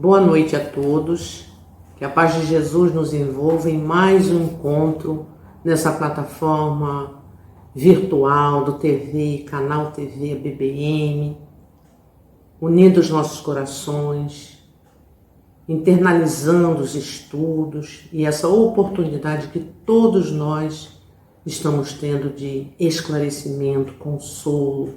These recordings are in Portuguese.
Boa noite a todos, que a paz de Jesus nos envolva em mais um encontro nessa plataforma virtual do canal TV BBM, unindo os nossos corações, internalizando os estudos e essa oportunidade que todos nós estamos tendo de esclarecimento, consolo,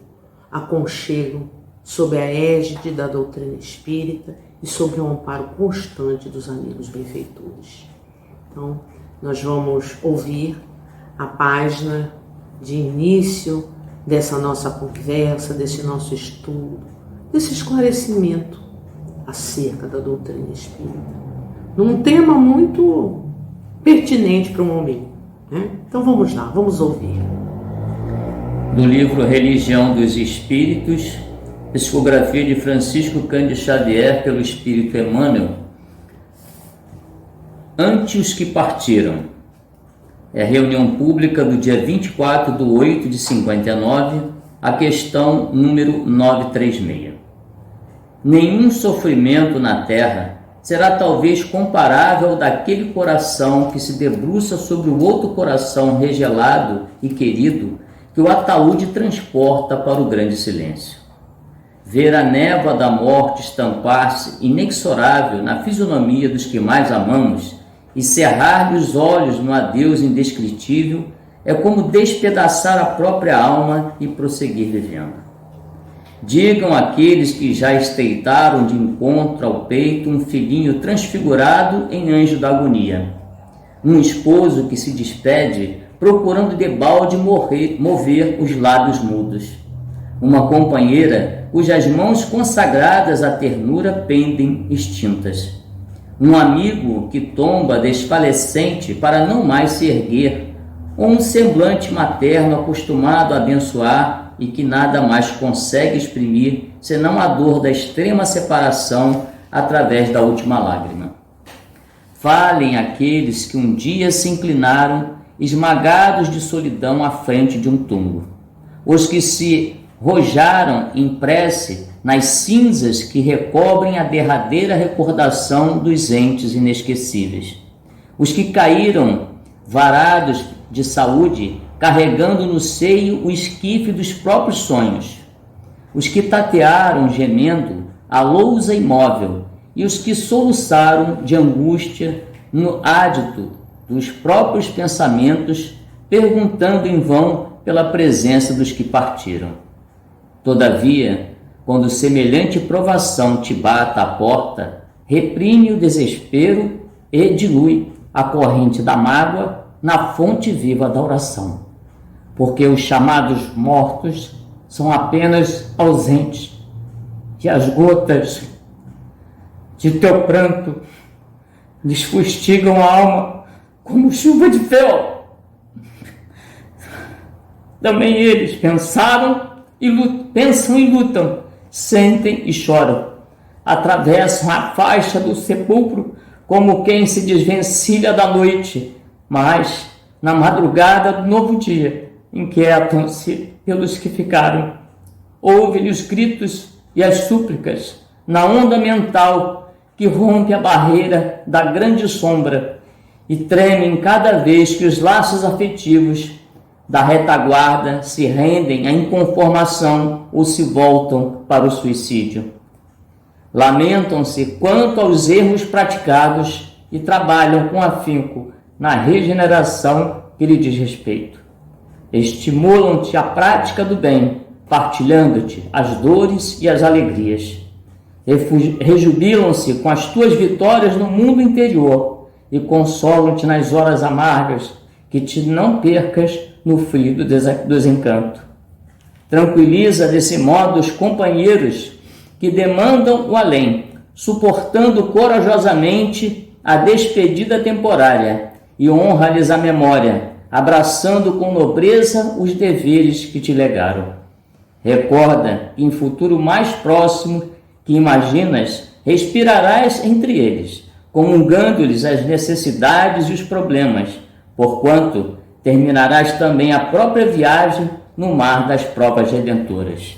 aconchego, sob a égide da doutrina espírita e sob o amparo constante dos amigos benfeitores. Então, nós vamos ouvir a página de início dessa nossa conversa, desse nosso estudo, desse esclarecimento acerca da doutrina espírita, num tema muito pertinente para o momento, né? Então vamos lá, vamos ouvir. Do livro Religião dos Espíritos, psicografia de Francisco Cândido Xavier pelo Espírito Emmanuel. Ante os que partiram. É a reunião pública do dia 24/8/59, a questão número 936. Nenhum sofrimento na terra será talvez comparável ao daquele coração que se debruça sobre o outro coração regelado e querido que o ataúde transporta para o grande silêncio. Ver a névoa da morte estampar-se inexorável na fisionomia dos que mais amamos e cerrar-lhe os olhos no adeus indescritível é como despedaçar a própria alma e prosseguir vivendo. Digam aqueles que já esteitaram de encontro ao peito um filhinho transfigurado em anjo da agonia, um esposo que se despede procurando debalde mover os lábios mudos, uma companheira cujas mãos consagradas à ternura pendem extintas, um amigo que tomba desfalecente para não mais se erguer, ou um semblante materno acostumado a abençoar e que nada mais consegue exprimir senão a dor da extrema separação através da última lágrima. Falem aqueles que um dia se inclinaram esmagados de solidão à frente de um túmulo, os que se rojaram em prece nas cinzas que recobrem a derradeira recordação dos entes inesquecíveis, os que caíram varados de saúde, carregando no seio o esquife dos próprios sonhos, os que tatearam gemendo a lousa imóvel e os que soluçaram de angústia no ádito dos próprios pensamentos, perguntando em vão pela presença dos que partiram. Todavia, quando semelhante provação te bata à porta, reprime o desespero e dilui a corrente da mágoa na fonte viva da oração, porque os chamados mortos são apenas ausentes, e as gotas de teu pranto lhes fustigam a alma como chuva de fel. Também eles pensam e lutam, sentem e choram, atravessam a faixa do sepulcro como quem se desvencilha da noite, mas na madrugada do novo dia inquietam-se pelos que ficaram. Ouve-lhe os gritos e as súplicas na onda mental que rompe a barreira da grande sombra e tremem cada vez que os laços afetivos da retaguarda se rendem à inconformação ou se voltam para o suicídio. Lamentam-se quanto aos erros praticados e trabalham com afinco na regeneração que lhe diz respeito. Estimulam-te a prática do bem, partilhando-te as dores e as alegrias. Rejubilam-se com as tuas vitórias no mundo interior e consolam-te nas horas amargas que te não percas no frio do desencanto. Tranquiliza desse modo os companheiros que demandam o além, suportando corajosamente a despedida temporária, e honra-lhes a memória, abraçando com nobreza os deveres que te legaram. Recorda que em futuro mais próximo que imaginas, respirarás entre eles, comungando-lhes as necessidades e os problemas, porquanto terminarás também a própria viagem no mar das provas redentoras.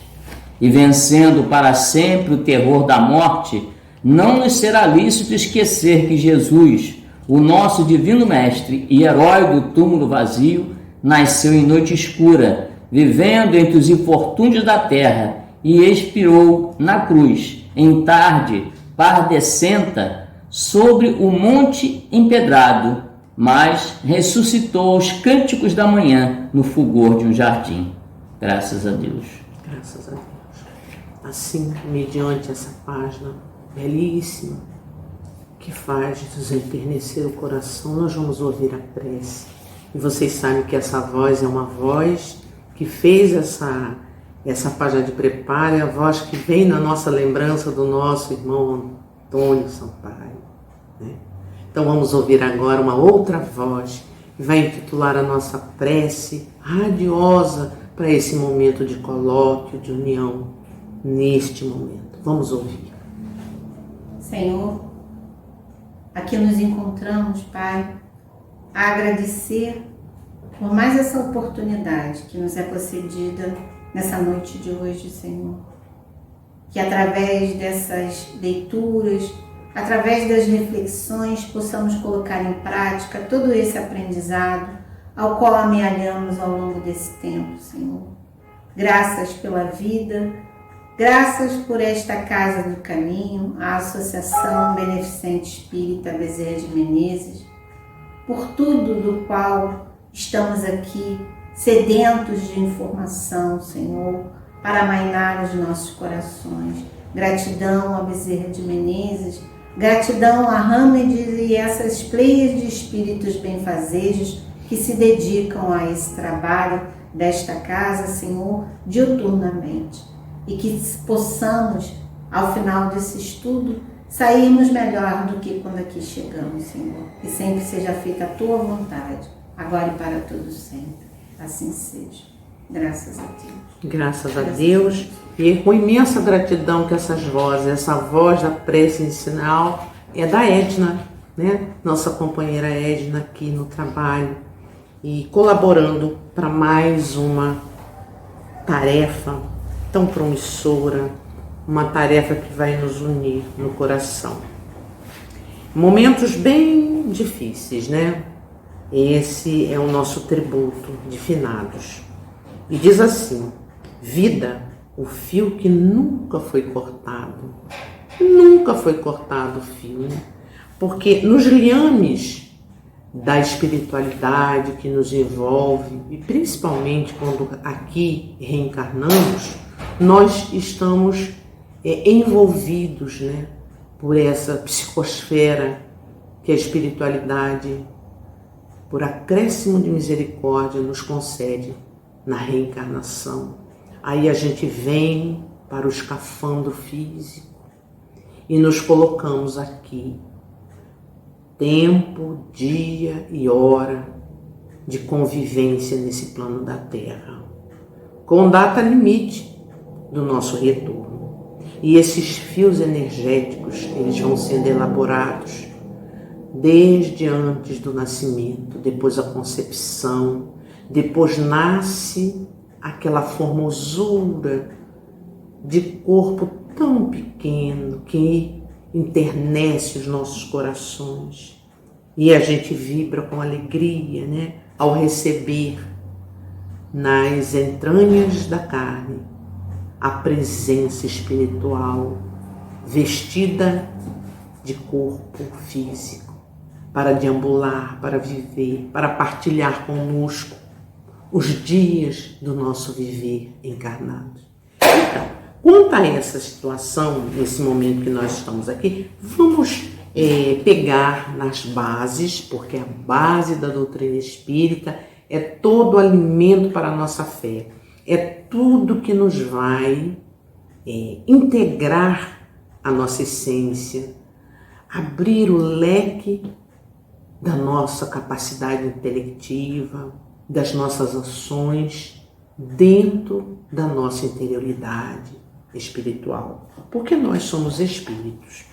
E vencendo para sempre o terror da morte, não nos será lícito esquecer que Jesus, o nosso divino mestre e herói do túmulo vazio, nasceu em noite escura, vivendo entre os infortúnios da terra, e expirou na cruz, em tarde pardecenta, sobre o monte empedrado, mas ressuscitou aos cânticos da manhã, no fulgor de um jardim. Graças a Deus. Graças a Deus. Assim, mediante essa página belíssima, que faz nos enternecer o coração, nós vamos ouvir a prece. E vocês sabem que essa voz é uma voz que fez essa página de preparo, é a voz que vem na nossa lembrança do nosso irmão Antônio Sampaio, né? Então vamos ouvir agora uma outra voz que vai intitular a nossa prece radiosa para esse momento de colóquio, de união, neste momento. Vamos ouvir. Senhor, aqui nos encontramos, Pai, a agradecer por mais essa oportunidade que nos é concedida nessa noite de hoje, Senhor. Que através dessas leituras, através das reflexões, possamos colocar em prática todo esse aprendizado ao qual amealhamos ao longo desse tempo, Senhor. Graças pela vida, graças por esta Casa do Caminho, a Associação Beneficente Espírita Bezerra de Menezes, por tudo do qual estamos aqui, sedentos de informação, Senhor, para amainar os nossos corações. Gratidão a Bezerra de Menezes, gratidão a Hamed e essas pleias de espíritos benfazejos que se dedicam a esse trabalho desta casa, Senhor, diuturnamente. E que possamos, ao final desse estudo, sairmos melhor do que quando aqui chegamos, Senhor. Que sempre seja feita a Tua vontade, agora e para todos sempre. Assim seja. Graças a Deus. Graças a Deus. E com imensa gratidão que essas vozes, essa voz da prece inicial é da Edna, né? Nossa companheira Edna aqui no trabalho e colaborando para mais uma tarefa tão promissora, uma tarefa que vai nos unir no coração. Momentos bem difíceis, né? Esse é o nosso tributo de finados. E diz assim: vida, o fio que nunca foi cortado. Nunca foi cortado o fio, né? Porque nos liames da espiritualidade que nos envolve, e principalmente quando aqui reencarnamos, nós estamos envolvidos, né, por essa psicosfera que a espiritualidade, por acréscimo de misericórdia, nos concede na reencarnação. Aí a gente vem para o escafandro físico e nos colocamos aqui, tempo, dia e hora de convivência nesse plano da Terra, com data limite do nosso retorno. E esses fios energéticos, eles vão sendo elaborados desde antes do nascimento, depois a concepção, depois nasce aquela formosura de corpo tão pequeno que enternece os nossos corações. E a gente vibra com alegria, né, ao receber nas entranhas da carne a presença espiritual vestida de corpo físico, para deambular, para viver, para partilhar conosco os dias do nosso viver encarnado. Então, quanto a essa situação, nesse momento que nós estamos aqui, vamos pegar nas bases, porque a base da doutrina espírita é todo alimento para a nossa fé. É tudo que nos vai integrar a nossa essência, abrir o leque da nossa capacidade intelectiva, das nossas ações dentro da nossa interioridade espiritual. Porque nós somos espíritos.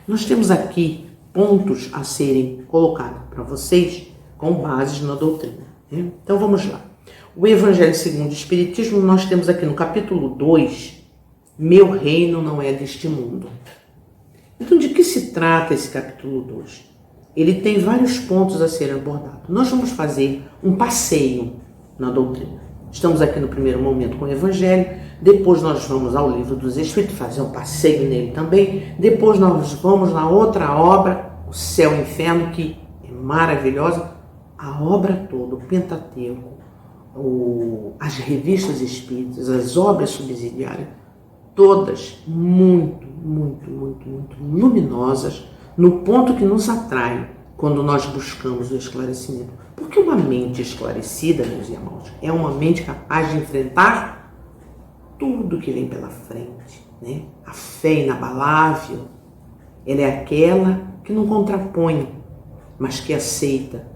Nós temos aqui pontos a serem colocados para vocês com bases na doutrina, né? Então vamos lá. O Evangelho segundo o Espiritismo, nós temos aqui no capítulo 2, meu reino não é deste mundo. Então, de que se trata esse capítulo 2? Ele tem vários pontos a serem abordados. Nós vamos fazer um passeio na doutrina. Estamos aqui no primeiro momento com o Evangelho, depois nós vamos ao Livro dos Espíritos, fazer um passeio nele também, depois nós vamos na outra obra, O Céu e o Inferno, que é maravilhosa, a obra toda, o Pentateuco, as revistas espíritas, as obras subsidiárias, todas muito luminosas, no ponto que nos atrai quando nós buscamos o esclarecimento. Porque uma mente esclarecida, meus irmãos, é uma mente capaz de enfrentar tudo que vem pela frente, né? A fé inabalável, ela é aquela que não contrapõe, mas que aceita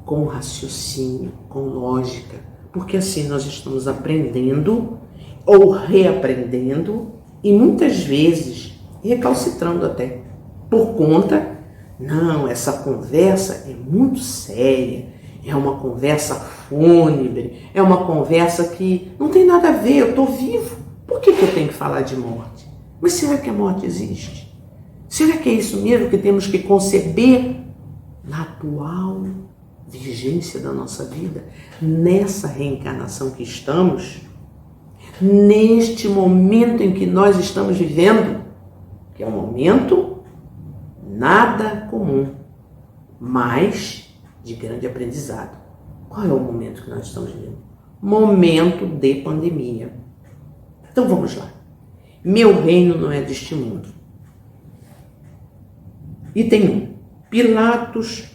com raciocínio, com lógica, porque assim nós estamos aprendendo ou reaprendendo e muitas vezes recalcitrando até, por conta, não, essa conversa é muito séria, é uma conversa fúnebre, é uma conversa que não tem nada a ver, eu estou vivo, por que eu tenho que falar de morte? Mas será que a morte existe? Será que é isso mesmo que temos que conceber na atual vigência da nossa vida, nessa reencarnação que estamos, neste momento em que nós estamos vivendo, que é um momento nada comum, mas de grande aprendizado. Qual é o momento que nós estamos vivendo? Momento de pandemia. Então vamos lá. Meu reino não é deste mundo. Item 1. Pilatos,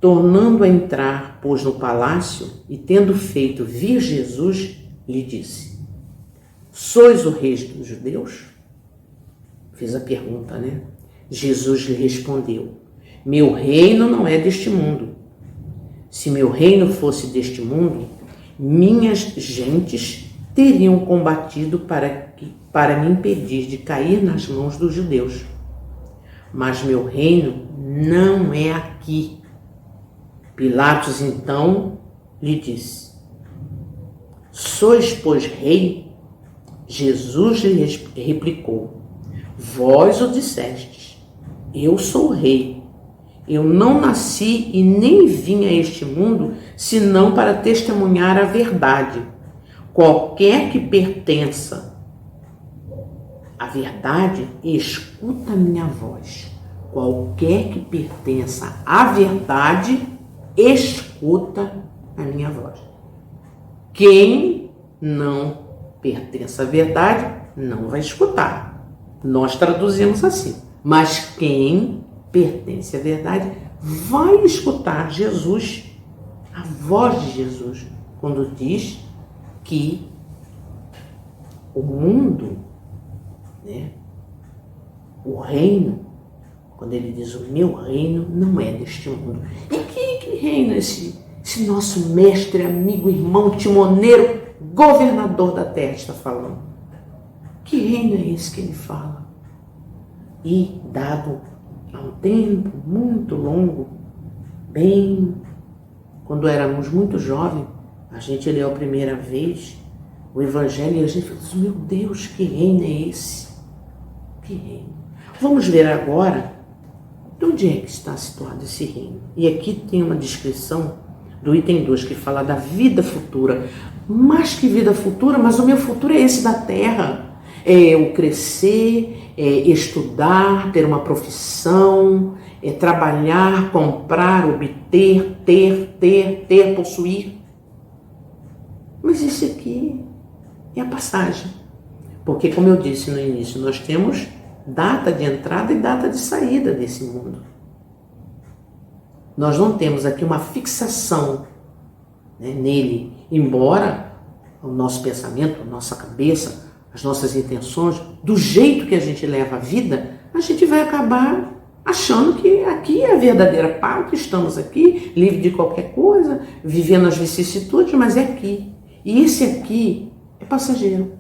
tornando a entrar, pôs no palácio e, tendo feito vir Jesus, lhe disse: Sois o rei dos judeus? Fez a pergunta, né? Jesus lhe respondeu: Meu reino não é deste mundo. Se meu reino fosse deste mundo, minhas gentes teriam combatido para me impedir de cair nas mãos dos judeus. Mas meu reino não é aqui. Pilatos então lhe disse: Sois, pois, rei? Jesus lhe replicou: Vós o dissestes, eu sou o rei. Eu não nasci e nem vim a este mundo senão para testemunhar a verdade. Qualquer que pertença à verdade, escuta a minha voz. Qualquer que pertença à verdade, escuta a minha voz. Quem não pertence à verdade, não vai escutar. Nós traduzimos assim. Mas quem pertence à verdade vai escutar Jesus, a voz de Jesus, quando diz que o mundo, né, o reino, quando ele diz o meu reino não é deste mundo. E que reino é esse nosso mestre, amigo, irmão, timoneiro, governador da terra está falando? Que reino é esse que ele fala? E dado há um tempo muito longo, bem quando éramos muito jovens, a gente leu a primeira vez o Evangelho e a gente falou: meu Deus, que reino é esse? Que reino? Vamos ver agora de onde é que está situado esse reino. E aqui tem uma descrição do item 2 que fala da vida futura. Mais que vida futura, mas o meu futuro é esse da terra. É eu crescer, é estudar, ter uma profissão, é trabalhar, comprar, obter, ter, possuir. Mas esse aqui é a passagem. Porque, como eu disse no início, nós temos data de entrada e data de saída desse mundo. Nós não temos aqui uma fixação, né, nele, embora o nosso pensamento, a nossa cabeça, as nossas intenções, do jeito que a gente leva a vida, a gente vai acabar achando que aqui é a verdadeira pátria, estamos aqui, livre de qualquer coisa, vivendo as vicissitudes, mas é aqui. E esse aqui é passageiro.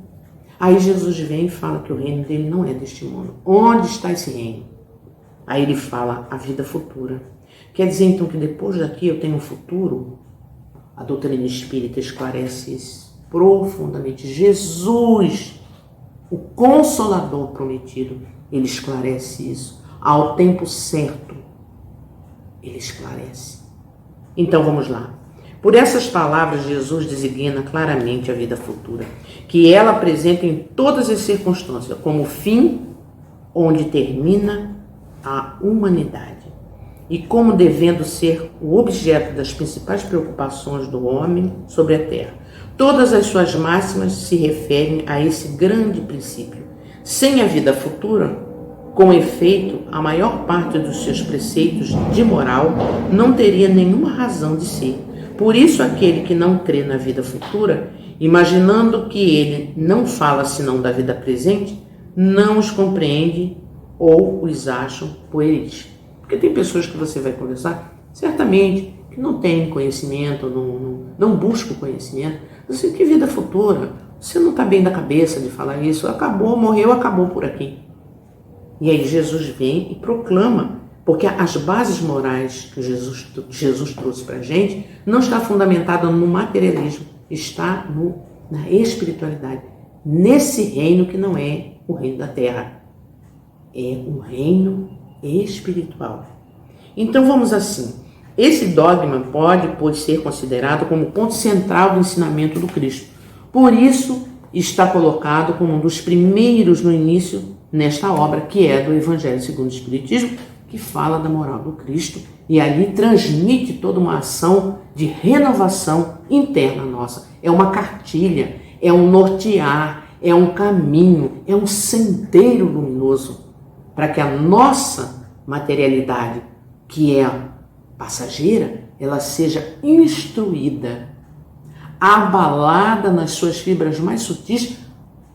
Aí Jesus vem e fala que o reino dele não é deste mundo. Onde está esse reino? Aí ele fala a vida futura. Quer dizer então que depois daqui eu tenho um futuro? A doutrina espírita esclarece isso profundamente. Jesus, o Consolador prometido, ele esclarece isso. ao tempo certo, ele esclarece. Então vamos lá. Por essas palavras, Jesus designa claramente a vida futura, que ela apresenta em todas as circunstâncias, como o fim onde termina a humanidade, e como devendo ser o objeto das principais preocupações do homem sobre a terra. Todas as suas máximas se referem a esse grande princípio. Sem a vida futura, com efeito, a maior parte dos seus preceitos de moral não teria nenhuma razão de ser. Por isso, aquele que não crê na vida futura, imaginando que ele não fala senão da vida presente, não os compreende ou os acham pueris. Porque tem pessoas que você vai conversar, certamente, que não têm conhecimento, não buscam conhecimento. Você, que vida futura? Você não está bem da cabeça de falar isso. Acabou, morreu, acabou por aqui. E aí Jesus vem e proclama, porque as bases morais que Jesus trouxe para a gente não está fundamentada no materialismo, está na espiritualidade, nesse reino que não é o reino da terra, é um reino espiritual. Então vamos assim, esse dogma pode ser considerado como ponto central do ensinamento do Cristo. Por isso está colocado como um dos primeiros no início nesta obra, que é do Evangelho segundo o Espiritismo, que fala da moral do Cristo e ali transmite toda uma ação de renovação interna nossa. É uma cartilha, é um nortear, é um caminho, é um sendeiro luminoso para que a nossa materialidade, que é passageira, ela seja instruída, abalada nas suas fibras mais sutis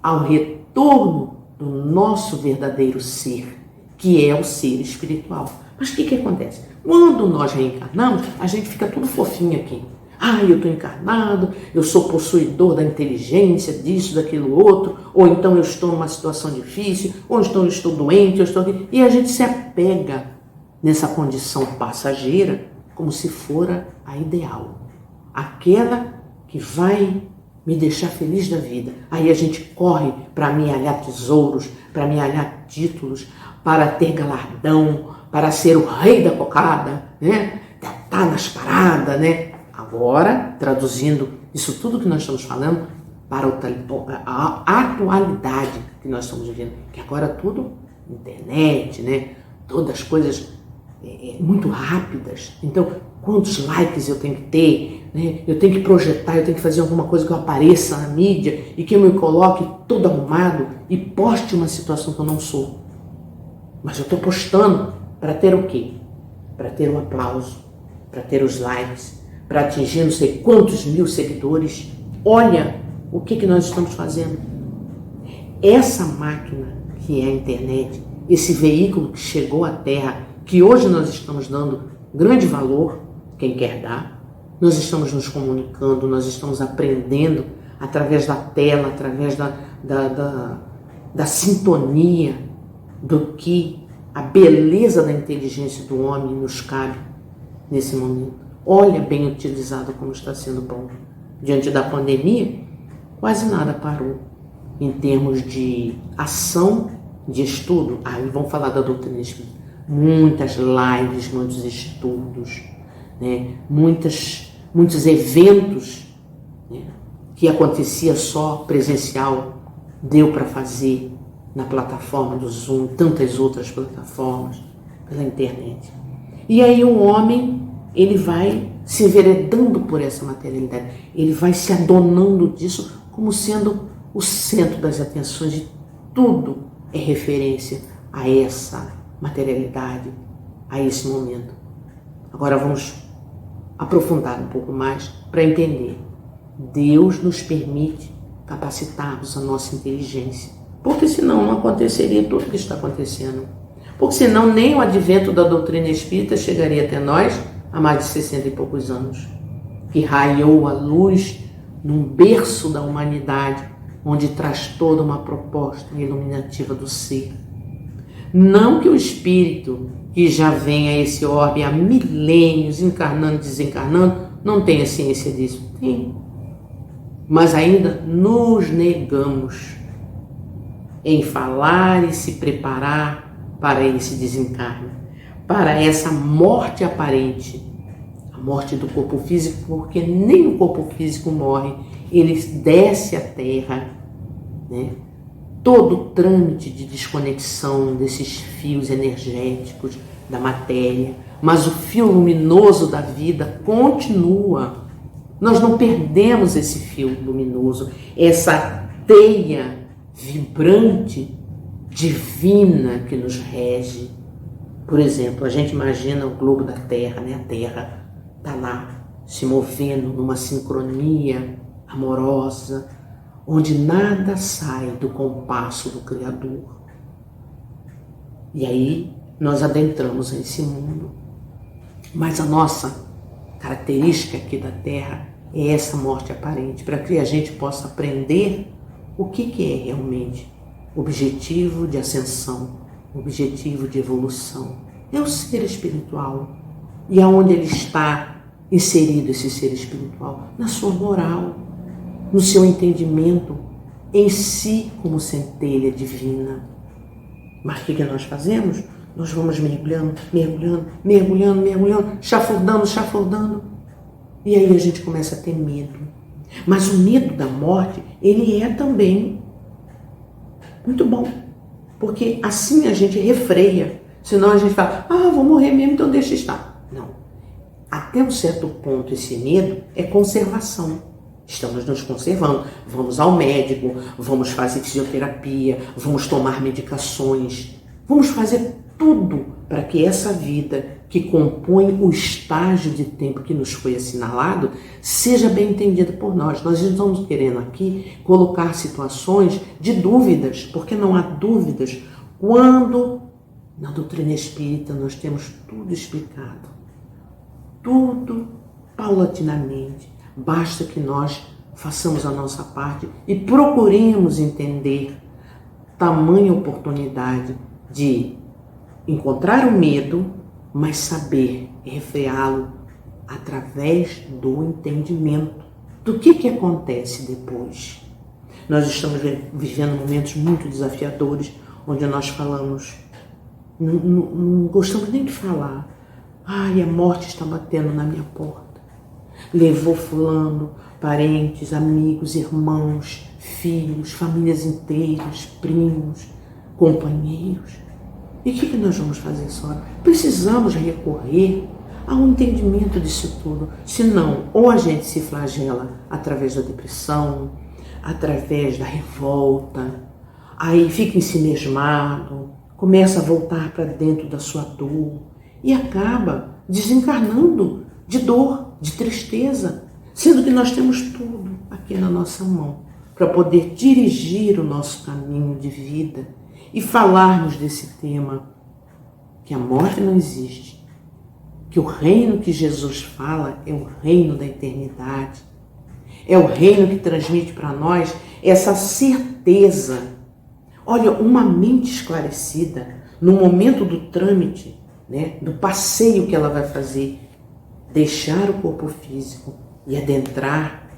ao retorno do nosso verdadeiro ser, que é o ser espiritual. Mas o que acontece? Quando nós reencarnamos, a gente fica tudo fofinho aqui. Eu estou encarnado, eu sou possuidor da inteligência, disso, daquilo outro, ou então eu estou numa situação difícil, ou então eu estou doente, eu estou aqui. E a gente se apega nessa condição passageira como se fora a ideal, aquela que vai me deixar feliz da vida. Aí a gente corre para amealhar tesouros, para amealhar títulos, para ter galardão, para ser o rei da cocada, né? Tá nas paradas, né? Agora, traduzindo isso tudo que nós estamos falando para a atualidade que nós estamos vivendo, que agora tudo internet, né? Todas as coisas muito rápidas. Então, quantos likes eu tenho que ter, né? Eu tenho que projetar, eu tenho que fazer alguma coisa que eu apareça na mídia e que eu me coloque todo arrumado e poste uma situação que eu não sou. Mas eu estou postando para ter o quê? Para ter o aplauso, para ter os likes, para atingir não sei quantos mil seguidores. Olha o que nós estamos fazendo. Essa máquina que é a internet, esse veículo que chegou à Terra, que hoje nós estamos dando grande valor, quem quer dar, nós estamos nos comunicando, nós estamos aprendendo através da tela, através da sintonia, do que a beleza da inteligência do homem nos cabe nesse momento. Olha bem utilizado como está sendo bom. Diante da pandemia, quase nada parou em termos de ação, de estudo. Vamos falar da doutrina espírita. Muitas lives, muitos estudos, né? Muitos eventos, né? Que acontecia só presencial, deu para fazer na plataforma do Zoom, tantas outras plataformas, pela internet. E aí o homem, ele vai se enveredando por essa materialidade, ele vai se adonando disso como sendo o centro das atenções, de tudo é referência a essa materialidade, a esse momento. Agora vamos aprofundar um pouco mais para entender. Deus nos permite capacitarmos a nossa inteligência, porque senão não aconteceria tudo o que está acontecendo. Porque senão nem o advento da doutrina espírita chegaria até nós há mais de 60 e poucos anos, que raiou a luz num berço da humanidade, onde traz toda uma proposta iluminativa do ser. Não que o espírito que já vem a esse orbe há milênios, encarnando e desencarnando, não tenha ciência disso. Tem. Mas ainda nos negamos em falar e se preparar para esse desencarne, para essa morte aparente, a morte do corpo físico, porque nem o corpo físico morre, ele desce à Terra, né? Todo o trâmite de desconexão desses fios energéticos da matéria, mas o fio luminoso da vida continua. Nós não perdemos esse fio luminoso, essa teia vibrante, divina que nos rege. Por exemplo, a gente imagina o globo da Terra, né? A Terra está lá se movendo numa sincronia amorosa, onde nada sai do compasso do Criador. E aí nós adentramos nesse mundo. Mas a nossa característica aqui da Terra é essa morte aparente, para que a gente possa aprender o que é realmente objetivo de ascensão, objetivo de evolução. É o ser espiritual. E aonde ele está inserido, esse ser espiritual? Na sua moral, no seu entendimento em si como centelha divina. Mas o que nós fazemos? Nós vamos mergulhando, mergulhando, mergulhando, mergulhando, chafurdando, chafurdando. E aí a gente começa a ter medo. Mas o medo da morte, ele é também muito bom. Porque assim a gente refreia. Senão a gente fala, vou morrer mesmo, então deixa estar. Não. Até um certo ponto esse medo é conservação. Estamos nos conservando. Vamos ao médico, vamos fazer fisioterapia, vamos tomar medicações. Vamos fazer tudo para que essa vida que compõe o estágio de tempo que nos foi assinalado seja bem entendida por nós. Nós estamos querendo aqui colocar situações de dúvidas, porque não há dúvidas quando na doutrina espírita nós temos tudo explicado. Tudo paulatinamente. Basta que nós façamos a nossa parte e procuremos entender tamanha oportunidade de encontrar o medo, mas saber refreá-lo através do entendimento do que acontece depois. Nós estamos vivendo momentos muito desafiadores, onde nós falamos, não gostamos nem de falar, a morte está batendo na minha porta. Levou fulano, parentes, amigos, irmãos, filhos, famílias inteiras, primos, companheiros. E o que nós vamos fazer só? Precisamos recorrer ao entendimento disso tudo. Senão, ou a gente se flagela através da depressão, através da revolta, aí fica ensimesmado, começa a voltar para dentro da sua dor e acaba desencarnando de dor, de tristeza, sendo que nós temos tudo aqui na nossa mão para poder dirigir o nosso caminho de vida e falarmos desse tema, que a morte não existe, que o reino que Jesus fala é o reino da eternidade, é o reino que transmite para nós essa certeza. Olha, uma mente esclarecida, no momento do trâmite, né, do passeio que ela vai fazer, deixar o corpo físico e adentrar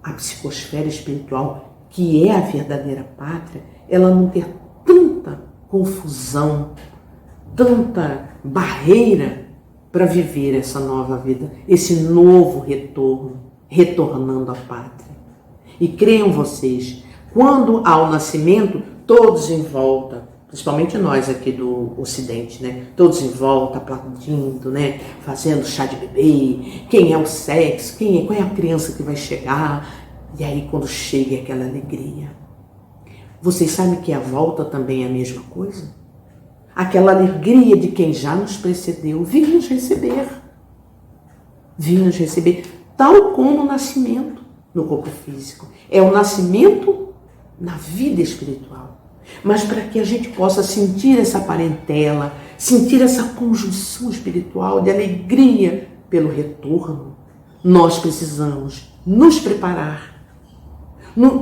a psicosfera espiritual, que é a verdadeira pátria, ela não ter tanta confusão, tanta barreira para viver essa nova vida, esse novo retorno, retornando à pátria. E creiam vocês, quando há o nascimento, todos em volta, principalmente nós aqui do Ocidente, né? Todos em volta, aplaudindo, né? Fazendo chá de bebê, quem é o sexo, qual é a criança que vai chegar, e aí quando chega aquela alegria. Vocês sabem que a volta também é a mesma coisa? Aquela alegria de quem já nos precedeu, vem nos receber. Vem nos receber, tal como o nascimento no corpo físico. É o nascimento na vida espiritual. Mas para que a gente possa sentir essa parentela, sentir essa conjunção espiritual de alegria pelo retorno, nós precisamos nos preparar.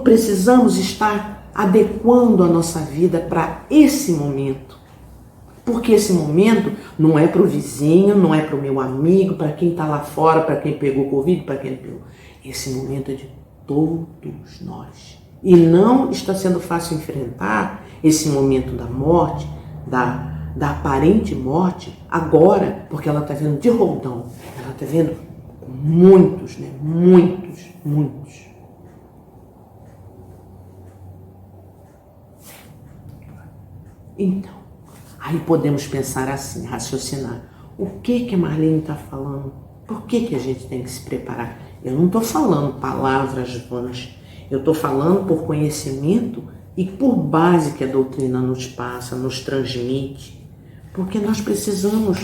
Precisamos estar adequando a nossa vida para esse momento. Porque esse momento não é para o vizinho, não é para o meu amigo, para quem está lá fora, para quem pegou Covid, para quem não pegou. Esse momento é de todos nós. E não está sendo fácil enfrentar esse momento da morte, da aparente morte, agora, porque ela está vendo de roldão, ela está vendo muitos, né? Muitos. Então, aí podemos pensar assim, raciocinar. O que a Marlene está falando? Por que a gente tem que se preparar? Eu não estou falando palavras vãs. Eu estou falando por conhecimento e por base que a doutrina nos passa, nos transmite. Porque nós precisamos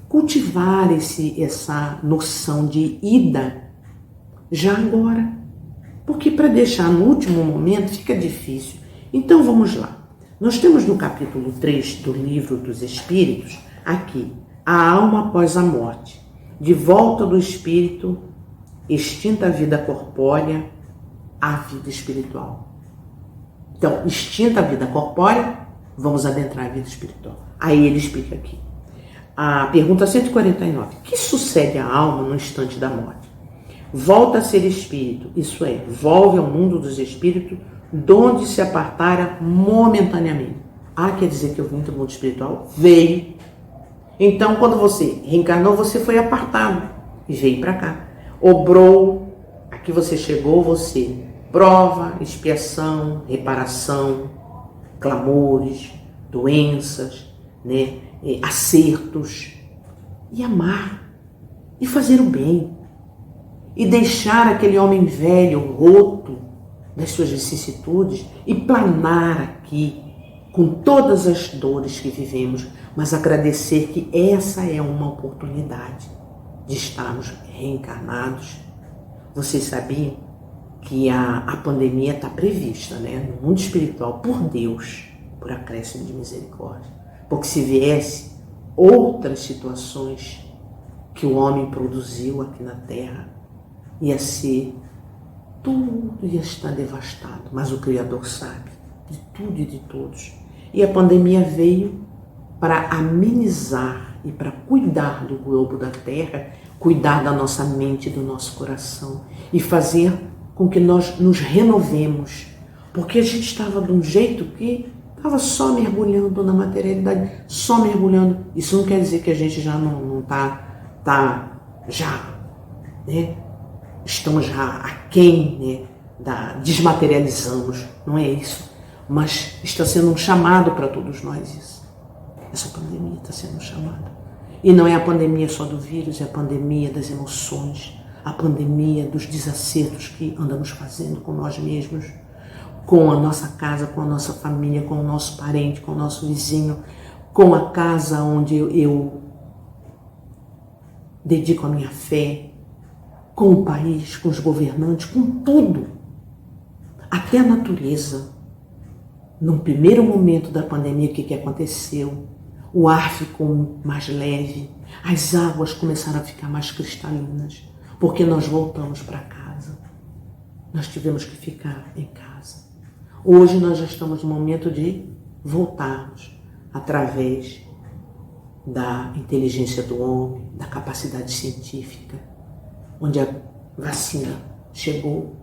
cultivar essa noção de ida já agora. Porque para deixar no último momento fica difícil. Então vamos lá. Nós temos no capítulo 3 do Livro dos Espíritos, aqui, a alma após a morte, de volta do espírito, extinta a vida corpórea, à vida espiritual. Então, extinta a vida corpórea, vamos adentrar a vida espiritual. Aí ele explica aqui. A pergunta 149. O que sucede à alma no instante da morte? Volta a ser espírito, isso é, volve ao mundo dos espíritos, donde se apartara momentaneamente. Quer dizer que eu vim do mundo espiritual? Veio. Então, quando você reencarnou, você foi apartado e veio para cá. Obrou, aqui você chegou, você prova, expiação, reparação, clamores, doenças, né, acertos, e amar, e fazer o bem, e deixar aquele homem velho, roto, das suas vicissitudes e planar aqui com todas as dores que vivemos, mas agradecer que essa é uma oportunidade de estarmos reencarnados. Vocês sabiam que a pandemia está prevista, né, no mundo espiritual por Deus, por acréscimo de misericórdia, porque se viesse outras situações que o homem produziu aqui na Terra, ia ser tudo ia estar devastado, mas o Criador sabe de tudo e de todos. E a pandemia veio para amenizar e para cuidar do globo da Terra, cuidar da nossa mente e do nosso coração e fazer com que nós nos renovemos, porque a gente estava de um jeito que estava só mergulhando na materialidade, só mergulhando. Isso não quer dizer que a gente já não tá já, né? Estamos já aquém, né, desmaterializamos, não é isso, mas está sendo um chamado para todos nós isso. Essa pandemia está sendo um chamado. E não é a pandemia só do vírus, é a pandemia das emoções, a pandemia dos desacertos que andamos fazendo com nós mesmos, com a nossa casa, com a nossa família, com o nosso parente, com o nosso vizinho, com a casa onde eu dedico a minha fé, com o país, com os governantes, com tudo, até a natureza. No primeiro momento da pandemia, o que aconteceu? O ar ficou mais leve, as águas começaram a ficar mais cristalinas, porque nós voltamos para casa. Nós tivemos que ficar em casa. Hoje nós já estamos no momento de voltarmos através da inteligência do homem, da capacidade científica, onde a vacina chegou,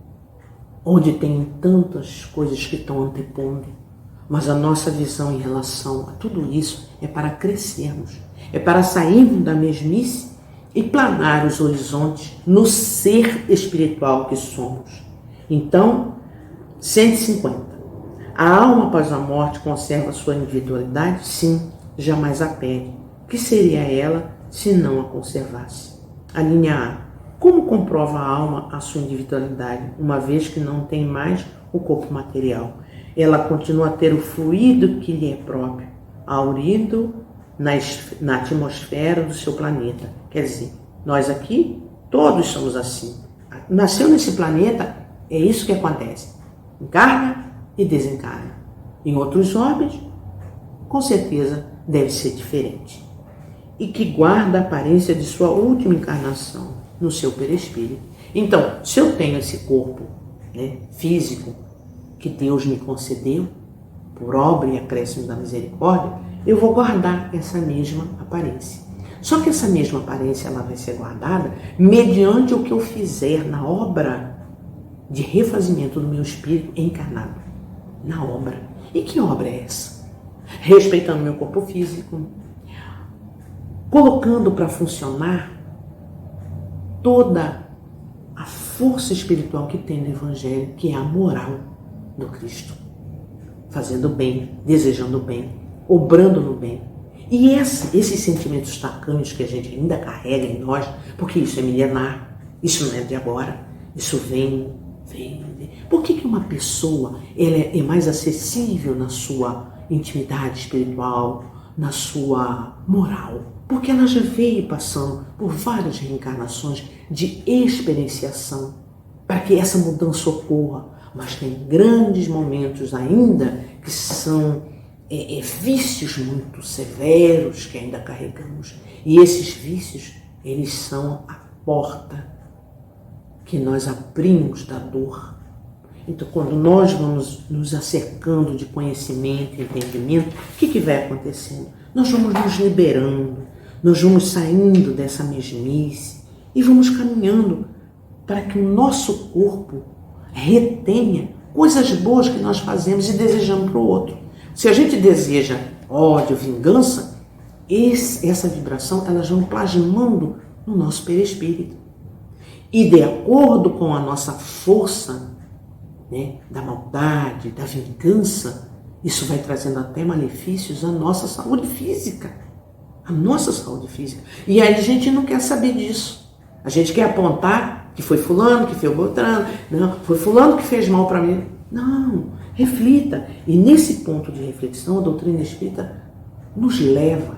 onde tem tantas coisas que estão antepondo, mas a nossa visão em relação a tudo isso é para crescermos, é para sairmos da mesmice e planar os horizontes no ser espiritual que somos. Então, 150. A alma após a morte conserva sua individualidade? Sim, jamais a perde. O que seria ela se não a conservasse? A linha A. Como comprova a alma a sua individualidade, uma vez que não tem mais o corpo material? Ela continua a ter o fluido que lhe é próprio, aurido na atmosfera do seu planeta. Quer dizer, nós aqui, todos somos assim. Nasceu nesse planeta, é isso que acontece. Encarna e desencarna. Em outros orbes, com certeza, deve ser diferente. E que guarda a aparência de sua última encarnação no seu perispírito. Então, se eu tenho esse corpo, né, físico que Deus me concedeu, por obra e acréscimo da misericórdia, eu vou guardar essa mesma aparência. Só que essa mesma aparência ela vai ser guardada mediante o que eu fizer na obra de refazimento do meu espírito encarnado na obra. E que obra é essa? Respeitando meu corpo físico, colocando para funcionar toda a força espiritual que tem no Evangelho, que é a moral do Cristo. Fazendo bem, desejando bem, obrando no bem. E esses sentimentos tacanhos que a gente ainda carrega em nós, porque isso é milenar, isso não é de agora, isso vem. Por que uma pessoa ela é mais acessível na sua intimidade espiritual, na sua moral? Porque ela já veio passando por várias reencarnações de experienciação para que essa mudança ocorra. Mas tem grandes momentos ainda que são vícios muito severos que ainda carregamos. E esses vícios, eles são a porta que nós abrimos da dor. Então, quando nós vamos nos acercando de conhecimento e entendimento, o que vai acontecendo? Nós vamos nos liberando, nós vamos saindo dessa mesmice e vamos caminhando para que o nosso corpo retenha coisas boas que nós fazemos e desejamos para o outro. Se a gente deseja ódio, vingança, essa vibração, elas vão plasmando no nosso perispírito. E de acordo com a nossa força, né, da maldade, da vingança, isso vai trazendo até malefícios à nossa saúde física. A nossa saúde física. E aí a gente não quer saber disso. A gente quer apontar que foi fulano, que fez Beltrano, não, foi fulano que fez mal para mim. Não, reflita. E nesse ponto de reflexão, a doutrina espírita nos leva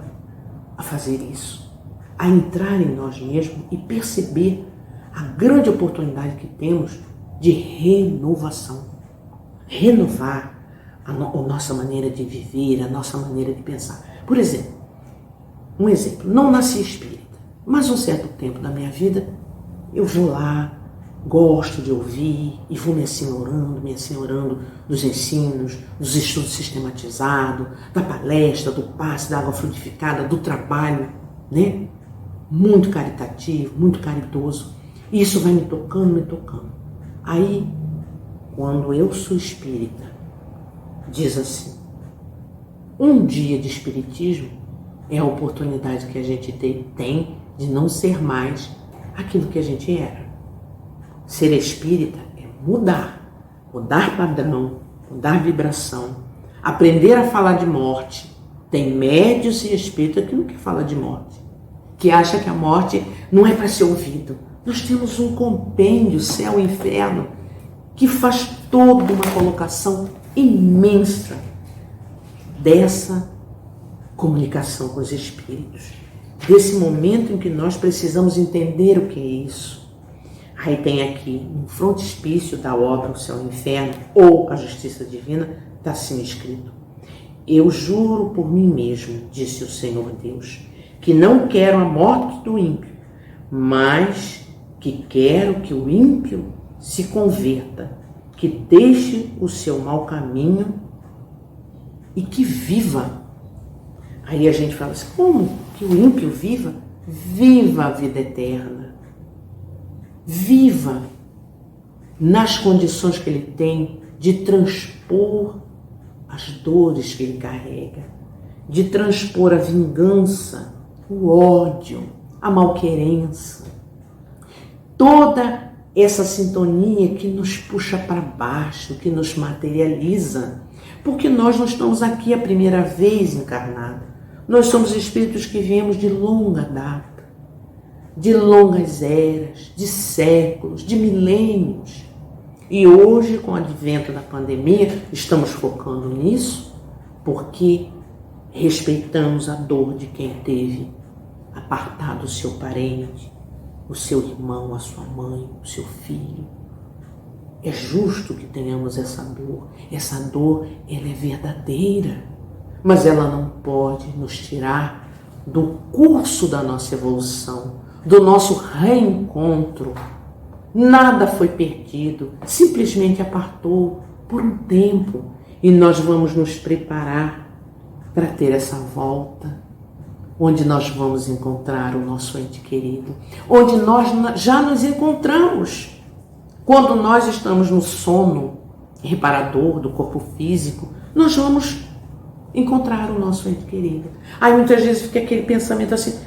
a fazer isso. A entrar em nós mesmos e perceber a grande oportunidade que temos de renovação. Renovar a nossa maneira de viver, a nossa maneira de pensar. Por exemplo, não nasci espírita, mas um certo tempo da minha vida eu vou lá, gosto de ouvir e vou me assenhorando dos ensinos, dos estudos sistematizados, da palestra, do passe, da água frutificada, do trabalho, né? Muito caritativo, muito caridoso. E isso vai me tocando. Aí, quando eu sou espírita, diz assim, um dia de espiritismo é a oportunidade que a gente tem de não ser mais aquilo que a gente era. Ser espírita é mudar padrão, mudar vibração, aprender a falar de morte. Tem médios e espíritas que não quer falar de morte, que acha que a morte não é para ser ouvido. Nós temos um compêndio, céu e inferno, que faz toda uma colocação imensa dessa comunicação com os espíritos, desse momento em que nós precisamos entender o que é isso. Aí tem aqui, no frontispício da obra O Céu e o Inferno, ou A Justiça Divina, está assim escrito: eu juro por mim mesmo, disse o Senhor Deus, que não quero a morte do ímpio, mas que quero que o ímpio se converta, que deixe o seu mau caminho e que viva. Aí a gente fala assim, como que o ímpio viva? Viva a vida eterna. Viva nas condições que ele tem de transpor as dores que ele carrega, de transpor a vingança, o ódio, a malquerença. Toda essa sintonia que nos puxa para baixo, que nos materializa, porque nós não estamos aqui a primeira vez encarnados. Nós somos espíritos que viemos de longa data, de longas eras, de séculos, de milênios. E hoje, com o advento da pandemia, estamos focando nisso porque respeitamos a dor de quem teve apartado o seu parente, o seu irmão, a sua mãe, o seu filho. É justo que tenhamos essa dor. Essa dor, ela é verdadeira, mas ela não pode nos tirar do curso da nossa evolução, do nosso reencontro. Nada foi perdido, simplesmente apartou por um tempo e nós vamos nos preparar para ter essa volta, onde nós vamos encontrar o nosso ente querido, onde nós já nos encontramos. Quando nós estamos no sono reparador do corpo físico, nós vamos encontrar o nosso ente querido. Aí muitas vezes fica aquele pensamento assim,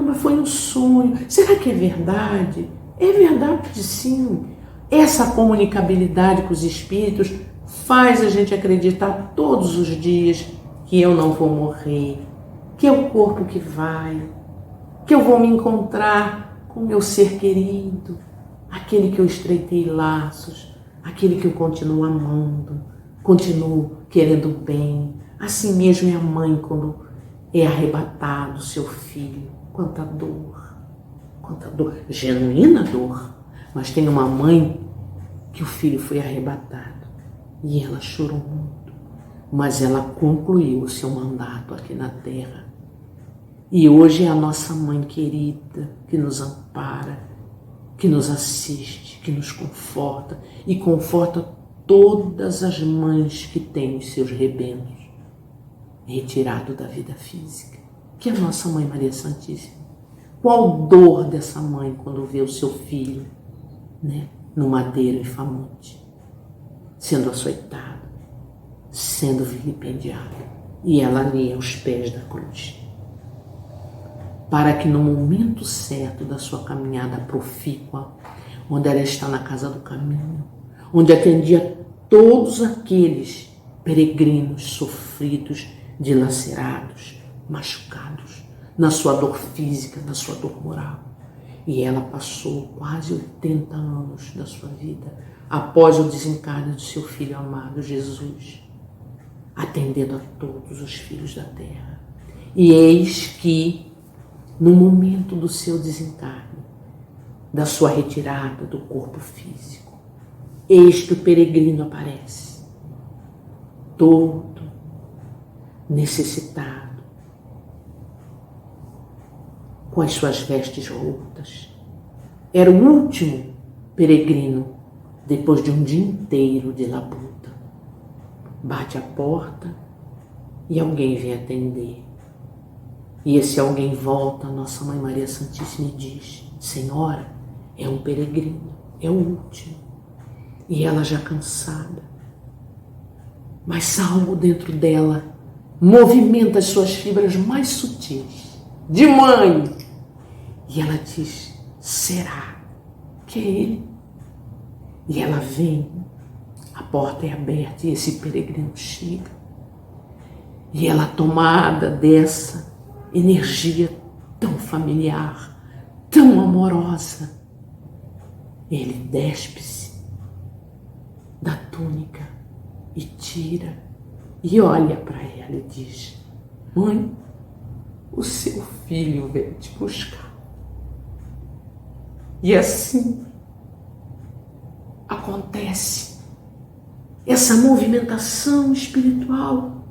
mas foi um sonho. Será que é verdade? É verdade, sim. Essa comunicabilidade com os espíritos faz a gente acreditar todos os dias que eu não vou morrer, que é o corpo que vai, que eu vou me encontrar com o meu ser querido, aquele que eu estreitei laços, aquele que eu continuo amando, continuo querendo bem. Assim mesmo é a mãe quando é arrebatado seu filho. Quanta dor, genuína dor. Mas tem uma mãe que o filho foi arrebatado e ela chorou muito, mas ela concluiu o seu mandato aqui na terra. E hoje é a nossa mãe querida que nos ampara, que nos assiste, que nos conforta e conforta todas as mães que têm os seus rebentos retirado da vida física, que é a nossa Mãe Maria Santíssima. Qual dor dessa mãe quando vê o seu filho, no madeiro infamante, sendo açoitado, sendo vilipendiado, e ela ali aos pés da cruz. Para que no momento certo da sua caminhada profícua, onde ela está na casa do caminho, onde atendia todos aqueles peregrinos sofridos, dilacerados, machucados, na sua dor física, na sua dor moral. E ela passou quase 80 anos da sua vida, após o desencarne do seu filho amado, Jesus, atendendo a todos os filhos da terra. E eis que, no momento do seu desencarne, da sua retirada do corpo físico, eis que o peregrino aparece, todo necessitado, com as suas vestes rotas. Era o último peregrino depois de um dia inteiro de labuta. Bate a porta e alguém vem atender. E esse alguém volta à nossa Mãe Maria Santíssima e diz: Senhora, é um peregrino, é o último. E ela já cansada, mas algo dentro dela movimenta as suas fibras mais sutis, de mãe. E ela diz: será que é ele? E ela vem, a porta é aberta e esse peregrino chega. E ela, tomada dessa energia tão familiar, tão amorosa, ele despe-se da túnica e tira e olha para ela e diz: mãe, o seu filho veio te buscar. E assim acontece essa movimentação espiritual,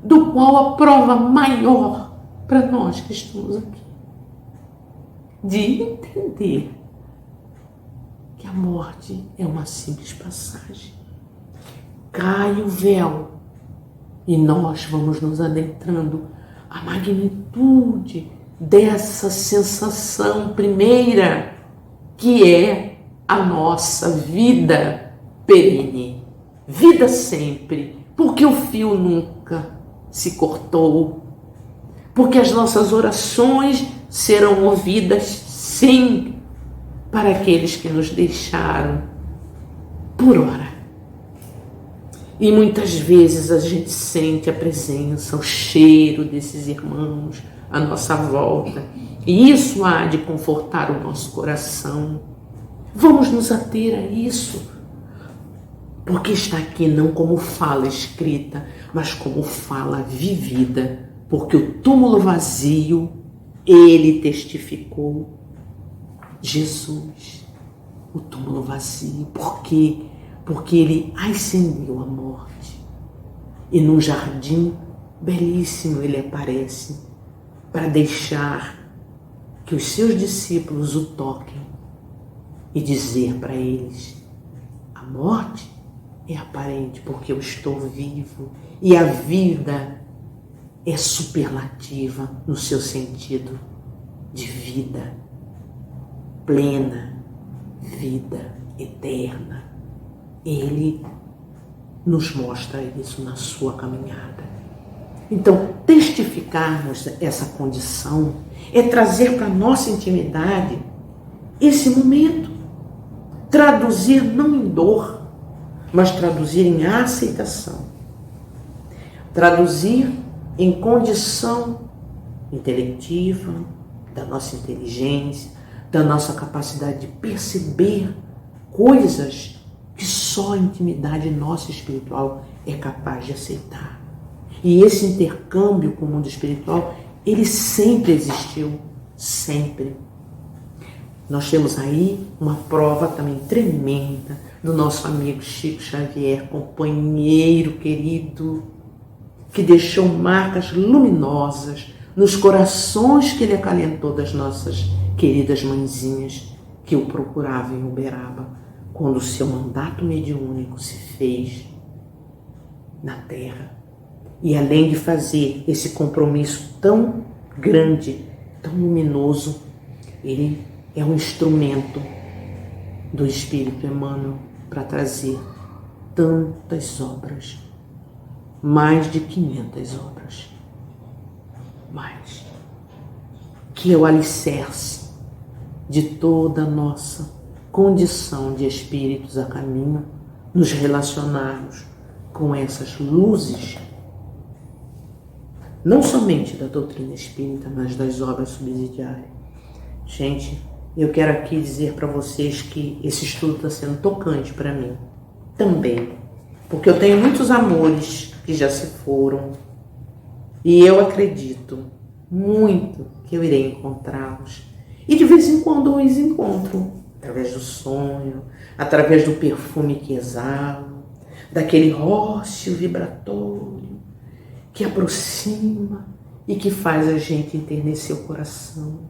do qual a prova maior para nós que estamos aqui, de entender que a morte é uma simples passagem. Cai o véu e nós vamos nos adentrando à magnitude dessa sensação primeira, que é a nossa vida perene, vida sempre, porque o fio nunca se cortou, porque as nossas orações serão ouvidas, sim, para aqueles que nos deixaram por hora. E muitas vezes a gente sente a presença, o cheiro desses irmãos à nossa volta, e isso há de confortar o nosso coração. Vamos nos ater a isso, porque está aqui não como fala escrita, mas como fala vivida, porque o túmulo vazio, ele testificou. Jesus, o túmulo vazio, por quê? Porque ele ascendeu à morte. E num jardim belíssimo ele aparece para deixar que os seus discípulos o toquem e dizer para eles: a morte é aparente porque eu estou vivo, e a vida é superlativa no seu sentido de vida, plena vida. eterna. Ele nos mostra isso na sua caminhada. Então, testificarmos essa condição é trazer para a nossa intimidade esse momento. Traduzir não em dor, mas traduzir em aceitação. Traduzir em condição intelectiva, da nossa inteligência, da nossa capacidade de perceber coisas que só a intimidade nossa espiritual é capaz de aceitar. E esse intercâmbio com o mundo espiritual, ele sempre existiu, sempre. Nós temos aí uma prova também tremenda do nosso amigo Chico Xavier, companheiro querido, que deixou marcas luminosas nos corações que ele acalentou das nossas queridas mãezinhas que o procuravam em Uberaba, quando o seu mandato mediúnico se fez na Terra. E além de fazer esse compromisso tão grande, tão luminoso, ele é um instrumento do Espírito Emmanuel para trazer tantas obras, mais de 500 obras, mais, que é o alicerce de toda a nossa condição de espíritos a caminho, nos relacionarmos com essas luzes, não somente da doutrina espírita, mas das obras subsidiárias. Gente, eu quero aqui dizer para vocês que esse estudo está sendo tocante para mim também, porque eu tenho muitos amores que já se foram e eu acredito muito que eu irei encontrá-los. E de vez em quando eu os encontro, através do sonho, através do perfume que exalo, daquele rócio vibratório que aproxima e que faz a gente enternecer o coração.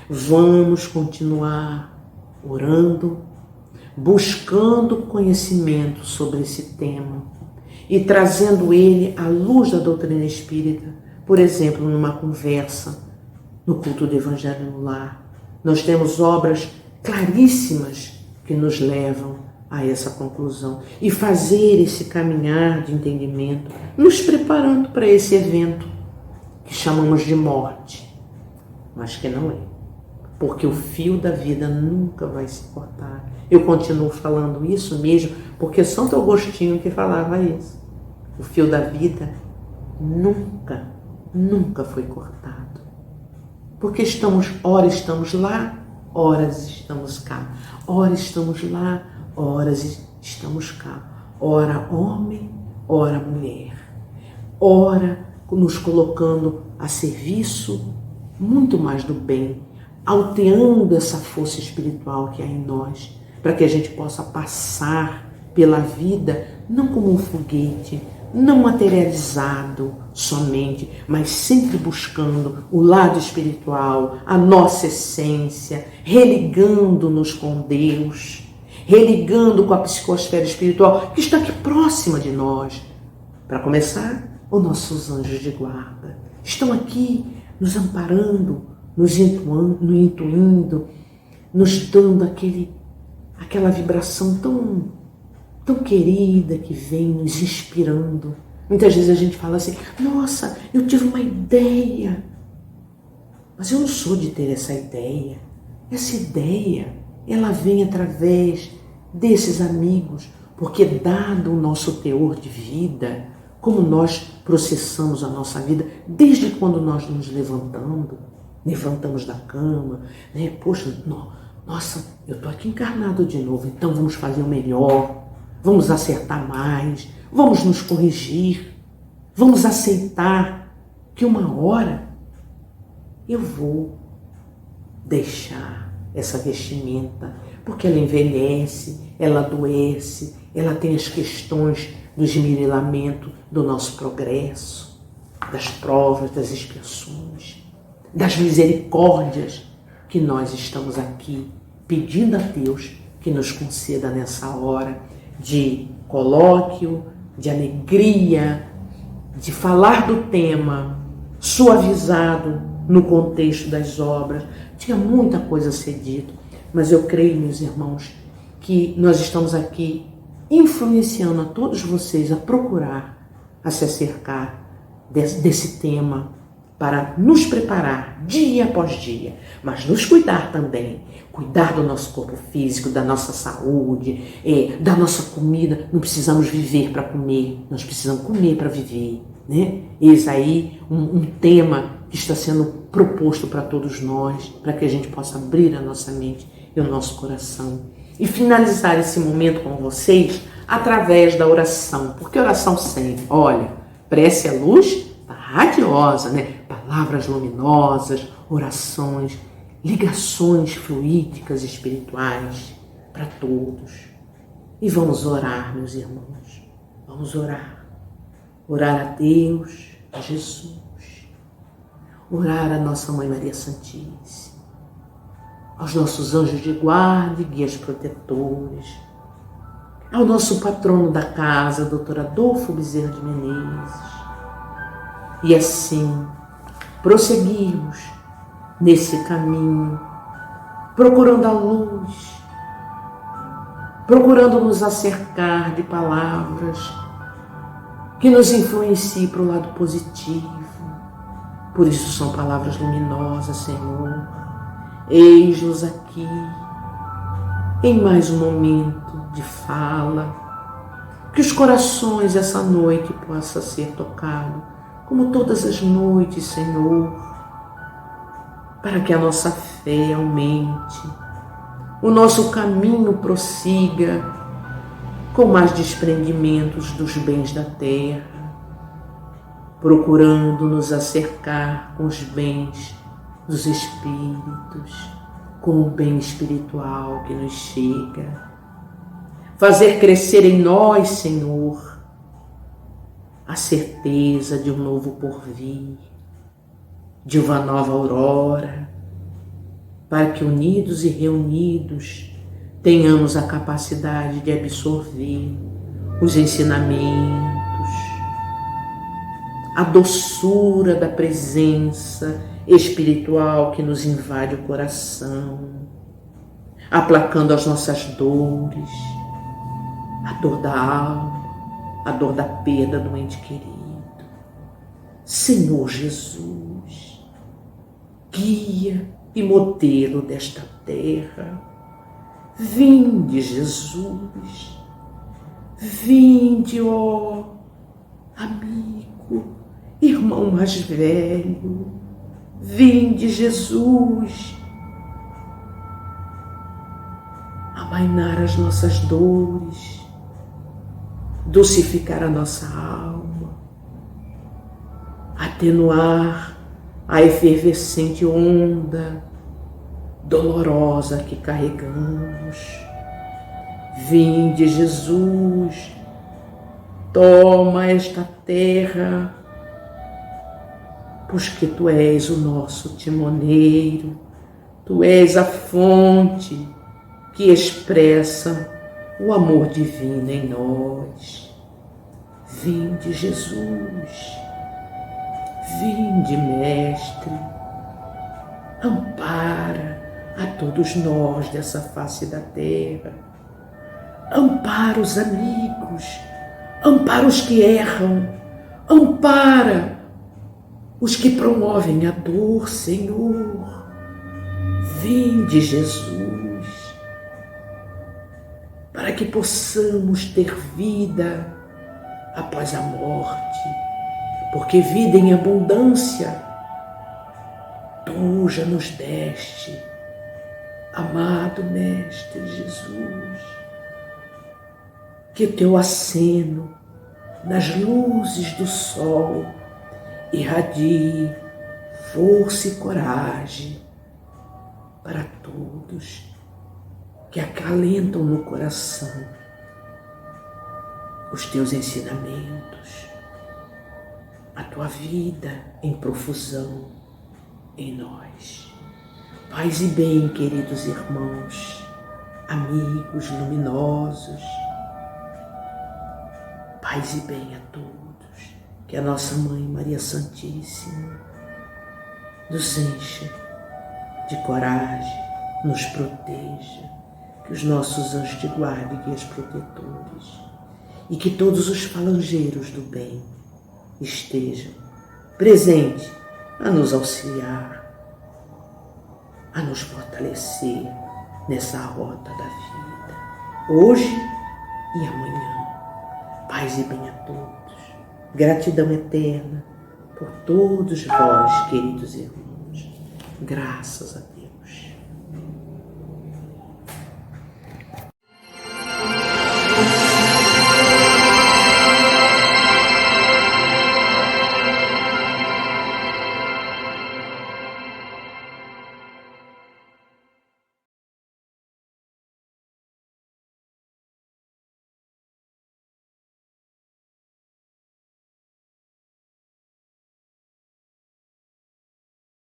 Vamos continuar orando, buscando conhecimento sobre esse tema e trazendo ele à luz da doutrina espírita. Por exemplo, numa conversa no culto do Evangelho no Lar, nós temos obras claríssimas que nos levam a essa conclusão e fazer esse caminhar de entendimento, nos preparando para esse evento que chamamos de morte, mas que não é, porque o fio da vida nunca vai se cortar. Eu continuo falando isso mesmo, porque Santo Agostinho que falava isso. O fio da vida nunca foi cortado, porque ora estamos lá, horas estamos cá, ora estamos lá, horas estamos cá, ora homem, ora mulher, ora nos colocando a serviço muito mais do bem, alteando essa força espiritual que há em nós, para que a gente possa passar pela vida não como um foguete, não materializado somente, mas sempre buscando o lado espiritual, a nossa essência, religando-nos com Deus, religando com a psicosfera espiritual que está aqui próxima de nós. Para começar, os nossos anjos de guarda estão aqui nos amparando, nos intuindo, nos dando aquela vibração tão querida que vem nos inspirando. Muitas vezes a gente fala assim: nossa, eu tive uma ideia, mas eu não sou de ter essa ideia. Essa ideia, ela vem através desses amigos, porque dado o nosso teor de vida, como nós processamos a nossa vida, desde quando nós nos levantamos da cama, né? Poxa, nossa, eu estou aqui encarnado de novo, então vamos fazer o melhor, vamos acertar mais, vamos nos corrigir, vamos aceitar que uma hora eu vou deixar essa vestimenta, porque ela envelhece, ela adoece, ela tem as questões do esmerilamento do nosso progresso, das provas, das expiações, das misericórdias que nós estamos aqui pedindo a Deus que nos conceda nessa hora de colóquio, de alegria, de falar do tema suavizado no contexto das obras. Tinha muita coisa a ser dito, mas eu creio, meus irmãos, que nós estamos aqui influenciando a todos vocês a procurar, a se acercar desse tema para nos preparar dia após dia, mas nos cuidar também, cuidar do nosso corpo físico, da nossa saúde, da nossa comida. Não precisamos viver para comer, nós precisamos comer para viver, né? Eis aí um tema que está sendo proposto para todos nós, para que a gente possa abrir a nossa mente e o nosso coração. E finalizar esse momento com vocês através da oração, porque oração sempre, olha, prece é luz, tá radiosa, né? Palavras luminosas, orações, ligações fluídicas espirituais para todos. E vamos orar, meus irmãos, vamos orar. Orar a Deus, a Jesus, orar a nossa Mãe Maria Santíssima, aos nossos anjos de guarda e guias protetores, ao nosso patrono da casa, Dr. Adolfo Bezerra de Menezes, e assim prosseguirmos nesse caminho, procurando a luz, procurando nos acercar de palavras que nos influenciem para o lado positivo. Por isso são palavras luminosas, Senhor. Eis-nos aqui, em mais um momento de fala, que os corações essa noite possam ser tocados, como todas as noites, Senhor, para que a nossa fé aumente, o nosso caminho prossiga com mais desprendimentos dos bens da terra, procurando nos acercar com os bens dos espíritos, com o bem espiritual que nos chega. Fazer crescer em nós, Senhor, a certeza de um novo porvir, de uma nova aurora, para que unidos e reunidos tenhamos a capacidade de absorver os ensinamentos, a doçura da presença espiritual que nos invade o coração, aplacando as nossas dores, a dor da alma, a dor da perda do ente querido. Senhor Jesus, guia e modelo desta terra, vinde, Jesus, vinde, ó amigo, irmão mais velho, vinde, Jesus, amainar as nossas dores, dulcificar a nossa alma, atenuar a efervescente onda dolorosa que carregamos. Vinde, Jesus, toma esta terra, pois que Tu és o nosso timoneiro, Tu és a fonte que expressa o amor divino em nós. Vinde, Jesus, vinde, Mestre, ampara a todos nós dessa face da terra, ampara os amigos, ampara os que erram, ampara os que promovem a dor, Senhor. Vinde, Jesus, para que possamos ter vida após a morte, porque vida em abundância Tu já nos deste, amado Mestre Jesus. Que Teu aceno nas luzes do sol irradie força e coragem para todos que acalentam no coração os Teus ensinamentos, a Tua vida em profusão em nós. Paz e bem, queridos irmãos, amigos luminosos, paz e bem a todos, que a nossa Mãe Maria Santíssima nos encha de coragem, nos proteja, que os nossos anjos de guarda e guias protetores, e que todos os falangeiros do bem estejam presentes a nos auxiliar, a nos fortalecer nessa rota da vida, hoje e amanhã. Paz e bem a todos. Gratidão eterna por todos vós, queridos irmãos. Graças a Deus.